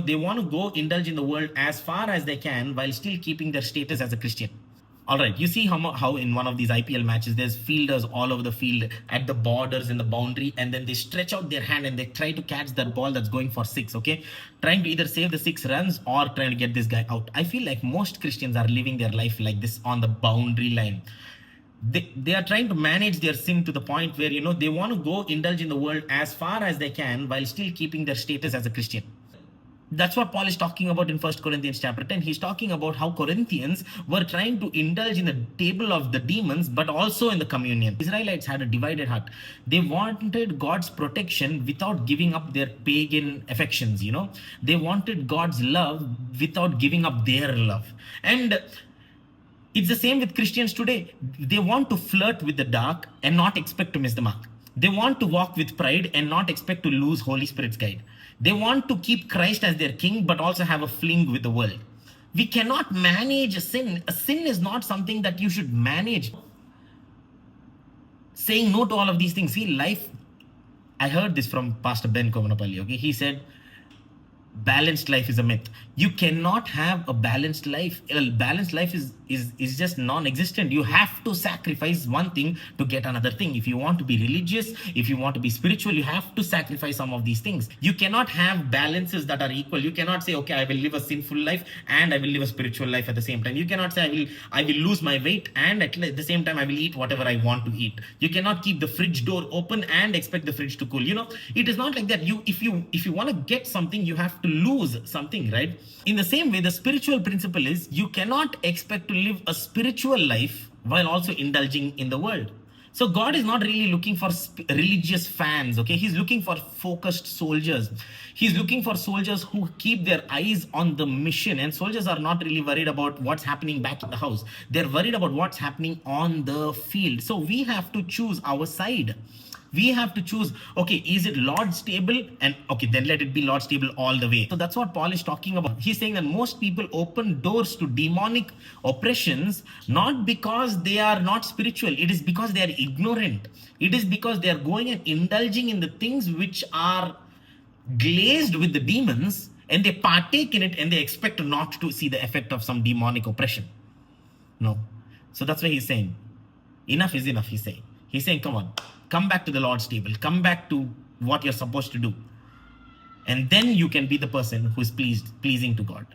They want to go indulge in the world as far as they can while still keeping their status as a Christian. All right, you see how in one of these IPL matches, there's fielders all over the field at the borders in the boundary, and then they stretch out their hand and they try to catch that ball that's going for six, okay? Trying to either save the 6 runs or trying to get this guy out. I feel like most Christians are living their life like this on the boundary line. They are trying to manage their sin to the point where, they want to go indulge in the world as far as they can while still keeping their status as a Christian. That's what Paul is talking about in 1 Corinthians chapter 10. He's talking about how Corinthians were trying to indulge in the table of the demons, but also in the communion. Israelites had a divided heart. They wanted God's protection without giving up their pagan affections, They wanted God's love without giving up their love. And it's the same with Christians today. They want to flirt with the dark and not expect to miss the mark. They want to walk with pride and not expect to lose Holy Spirit's guide. They want to keep Christ as their king, but also have a fling with the world. We cannot manage a sin. A sin is not something that you should manage. Saying no to all of these things. See, life, I heard this from Pastor Ben Komanapalli, okay? He said, balanced life is a myth. You cannot have a balanced life. A balanced life is just non-existent. You have to sacrifice one thing to get another thing. If you want to be religious, if you want to be spiritual, you have to sacrifice some of these things. You cannot have balances that are equal. You cannot say, okay, I will live a sinful life and I will live a spiritual life at the same time. You cannot say I will lose my weight and at the same time I will eat whatever I want to eat. You cannot keep the fridge door open and expect the fridge to cool. It is not like that. If you want to get something, you have to lose something, right? In the same way, the spiritual principle is you cannot expect to live a spiritual life while also indulging in the world. So God is not really looking for religious fans, okay? He's looking for focused soldiers. He's looking for soldiers who keep their eyes on the mission. And soldiers are not really worried about what's happening back in the house. They're worried about what's happening on the field. So we have to choose our side. We have to choose, okay, is it Lord's table? And okay, then let it be Lord's table all the way. So that's what Paul is talking about. He's saying that most people open doors to demonic oppressions, not because they are not spiritual. It is because they are ignorant. It is because they are going and indulging in the things which are glazed with the demons, and they partake in it and they expect not to see the effect of some demonic oppression. No. So that's why he's saying, enough is enough, he's saying. He's saying, come on, come back to the Lord's table. Come back to what you're supposed to do. And then you can be the person who's pleasing to God.